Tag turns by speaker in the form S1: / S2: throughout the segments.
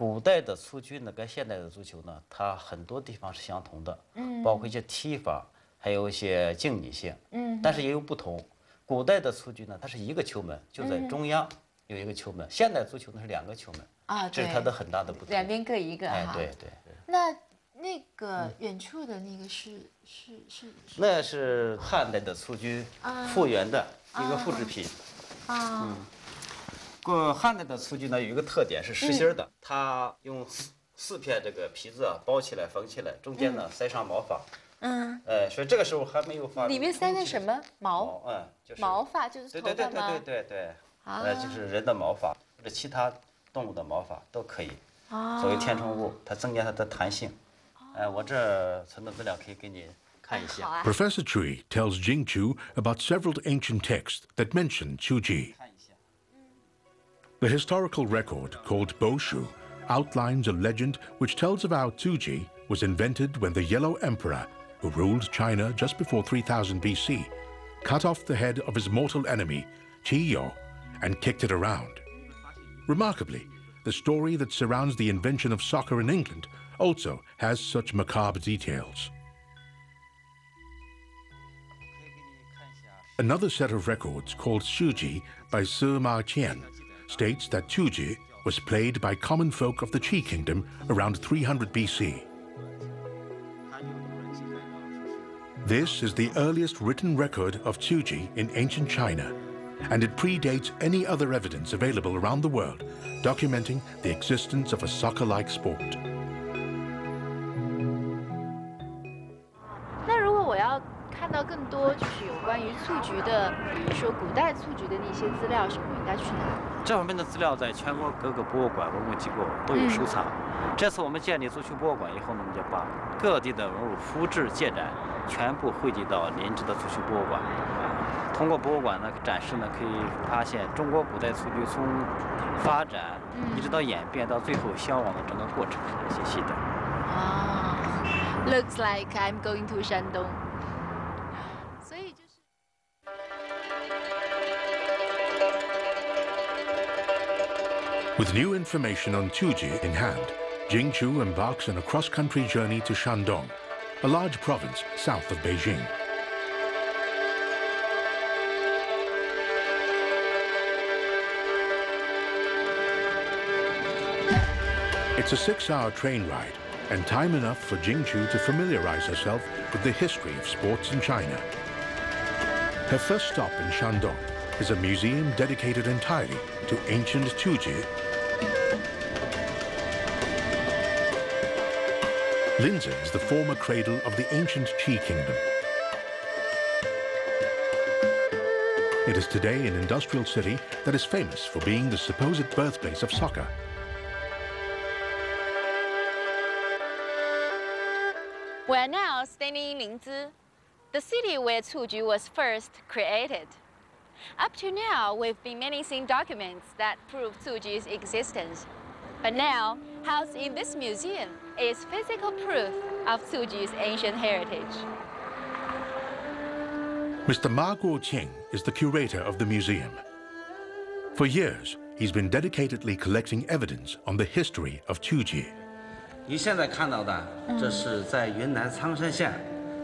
S1: 古代的蹴鞠呢跟现代的足球呢，它很多地方是相同的，包括一些踢法，还有一些竞技性，但是也有不同。古代的蹴鞠呢，它是一个球门，就在中央有一个球门，现代足球呢是2个球门啊，这是它的很大的不同，
S2: 两边各一个。
S1: 哎，对对。
S2: 那个远处的那个是？
S1: 那是汉代的蹴鞠复原的一个复制品。汉代的蹴鞠呢有一个特点是实心的，它用4片这个皮子包起来缝起来，中间呢塞上毛发。所以这个时候还没有发。
S2: 里面塞的什么毛？
S1: 就是
S2: 毛发，就是头发吗？
S1: 对，就是人的毛发或者其他动物的毛发都可以。作为填充物，它增加它的弹性。我这存的资料可以给你看一下。
S3: Professor Cui tells Jingchu about several ancient texts that mention Chuji. The historical record, called Boshu, outlines a legend which tells of how Tsuji was invented when the Yellow Emperor, who ruled China just before 3000 BC, cut off the head of his mortal enemy, Qi Yo, and kicked it around. Remarkably, the story that surrounds the invention of soccer in England also has such macabre details. Another set of records, called Shuji by Sima Qian, states that Chuji was played by common folk of the Qi kingdom around 300 BC. This is the earliest written record of Chuji in ancient China, and it predates any other evidence available around the world documenting the existence of a soccer-like sport.
S2: 那如果我要看到更多就是有关于蹴鞠的，比如说古代蹴鞠的那些资料什么，我应该去哪？
S1: 这方面的资料在全国各个博物馆、文物机构都有收藏。这次我们建立足球博物馆以后呢，我们就把各地的文物复制借展，全部汇集到临沂的足球博物馆。通过博物馆呢展示呢，可以发现中国古代蹴鞠从发展一直到演变到最后消亡的整个过程这些细的。
S2: Looks like I'm going to 山东。所以就是。
S3: With new information on Chuji in hand, Jingchu embarks on a cross-country journey to Shandong, a large province south of Beijing. It's a 6-hour train ride, and time enough for Jingchu to familiarize herself with the history of sports in China. Her first stop in Shandong is a museum dedicated entirely to ancient Chuji. Linzhi is the former cradle of the ancient Qi kingdom. It is today an industrial city that is famous for being the supposed birthplace of soccer.
S2: We're now standing in Linzhi, the city where Cuju was first created. Up to now, we've been menacing documents that prove Cuju's existence. But now, housed in this museum is physical proof of Cuju's ancient heritage.
S3: Mr. Ma Guoqing is the curator of the museum. For years, he's been dedicatedly collecting evidence on the history of Chuji.
S4: 你现在看到的，这是在云南苍山县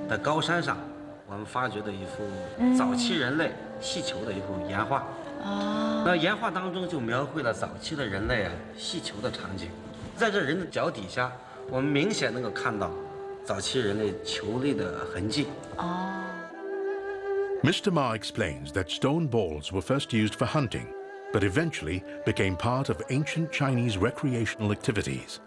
S4: 的高山上，我们发掘的一幅早期人类戏球的一幅岩画。那岩画当中就描绘了早期的人类戏球的场景。在这人的脚底下，我们明显能够看到早期人类球类的痕迹。
S3: Mr. Ma explains that stone balls were first used for hunting, but eventually became part of ancient Chinese recreational activities.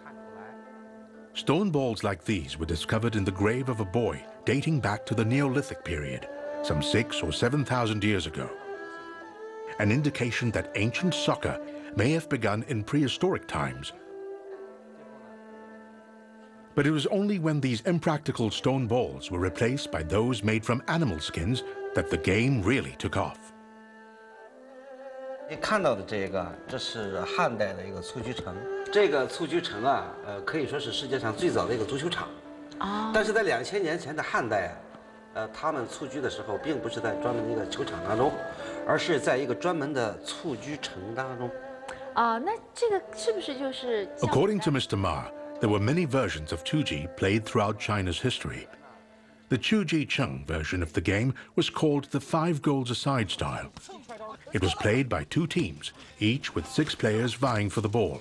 S3: Stone balls like these were discovered in the grave of a boy dating back to the Neolithic period, some 6,000 or 7,000 years ago. An indication that ancient soccer may have begun in prehistoric times. But it was only when these impractical stone balls were replaced by those made from animal skins that the game really took off.
S4: 你看到的这个，这是汉代的一个蹴鞠城。这个蹴鞠城可以说是世界上最早的一个足球场。但是在2000年前的汉代他们蹴鞠的时候，并不是在专门的一个球场当中，而是在一个专门的蹴鞠城当中。
S2: 那这个是不是就是？
S3: According to Mr. Ma, there were many versions of Chuji played throughout China's history. The Chuji Cheng version of the game was called the 5 goals aside style. It was played by 2 teams, each with 6 players vying for the ball.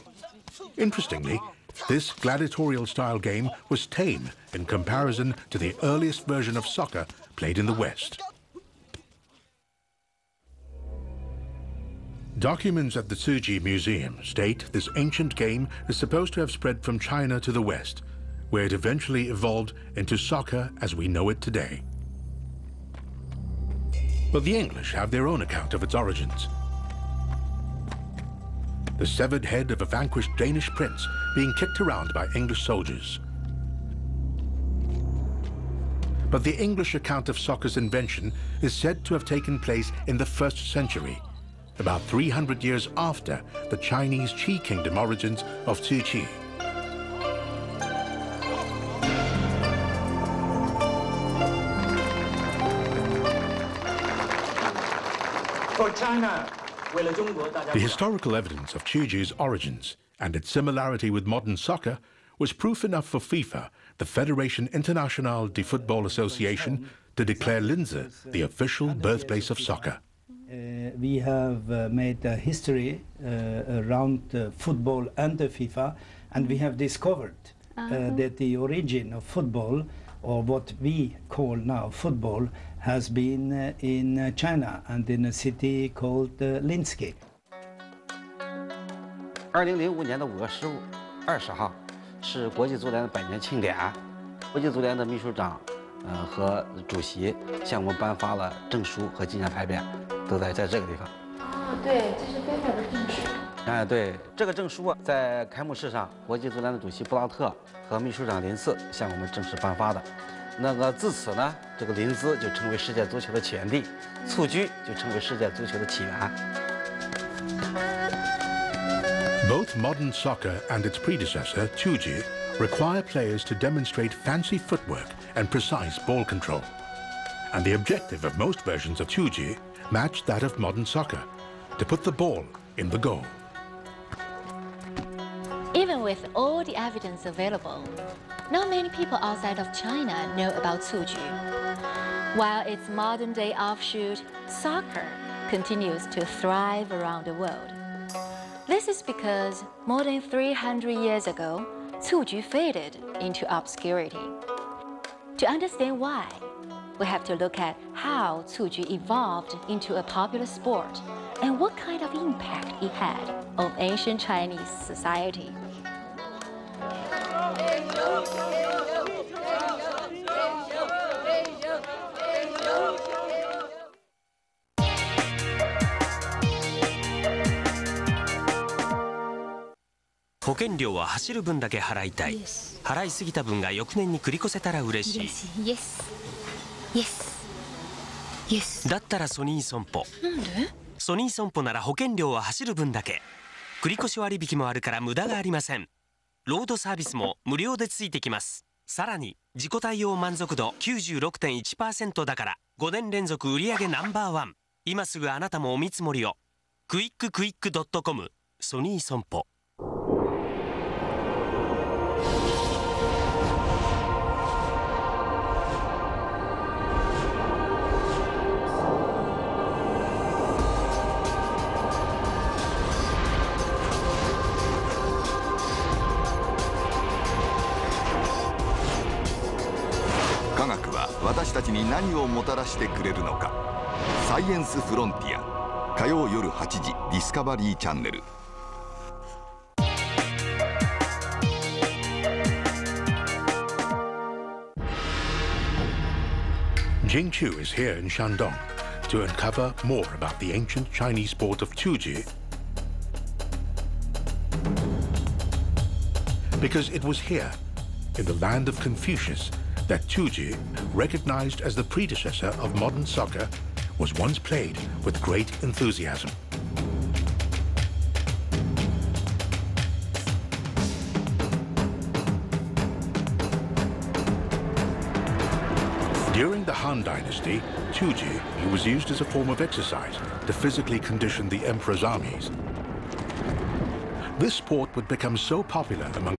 S3: Interestingly, this gladiatorial-style game was tame in comparison to the earliest version of soccer played in the West. Documents at the Tsuji Museum state this ancient game is supposed to have spread from China to the West, where it eventually evolved into soccer as we know it today. But the English have their own account of its origins. The severed head of a vanquished Danish prince being kicked around by English soldiers. But the English account of soccer's invention is said to have taken place in the 1st century, about 300 years after the Chinese Qi Kingdom origins of Tzu-Chi.
S5: For China,
S3: the historical evidence of Tzu-Chi's origins and its similarity with modern soccer was proof enough for FIFA, the Fédération Internationale de Football Association, to declare Linz the official birthplace of soccer.
S6: We have made a history around football under FIFA, and we have discovered that the origin of football, or what we call now football, has been in China and in a city called Linz.
S4: 2005年的5月20号是国际足联的100年庆典，国际足联的秘书长和主席向我们颁发了证书和纪念牌匾，都在这个地方。
S2: 哦，对，这是非法的证书。
S4: 哎，对，这个证书在开幕式上，国际足联的主席布朗特和秘书长林茨向我们正式颁发的。那个自此呢，这个林兹就成为世界足球的起源地，蹴鞠就成为世界足球的起源。
S3: Both modern soccer and its predecessor, Tzu-Chi, require players to demonstrate fancy footwork and precise ball control. And the objective of most versions of Tzu-Chi matched that of modern soccer, to put the ball in the goal.
S2: Even with all the evidence available, not many people outside of China know about Tzu-Chi. While its modern-day offshoot, soccer, continues to thrive around the world. This is because more than 300 years ago, Tzu-Chi faded into obscurity. To understand why, we have to look at how Tzu-Chi evolved into a popular sport and what kind of impact it had on ancient Chinese society.
S7: "保険料は走る分だけ払いたい。払いすぎた分が翌年に繰り越せたら嬉しい。だったらソニー損保。なんで？ソニー損保なら保険料は走る分だけ。繰越割引もあるから無駄がありません。ロードサービスも無料でついてきます。さらに自己対応満足度 96.1% だから5年連続売上No.1。今すぐあなたもお見積もりを。クイッククイック .com ソニー損保。
S8: 科学は私たちに何をもたらしてくれるのか。サイエンスフロンティア、火曜夜8時ディスカバリーチャンネル。
S3: Jingchu is here in Shandong to uncover more about the ancient Chinese sport of Tzu-Chi, because it was here, in the land of Confucius, that Tzu-Chi, recognized as the predecessor of modern soccer, was once played with great enthusiasm. During the Han Dynasty, Tzu-Chi was used as a form of exercise to physically condition the emperor's armies. This sport would become so popular among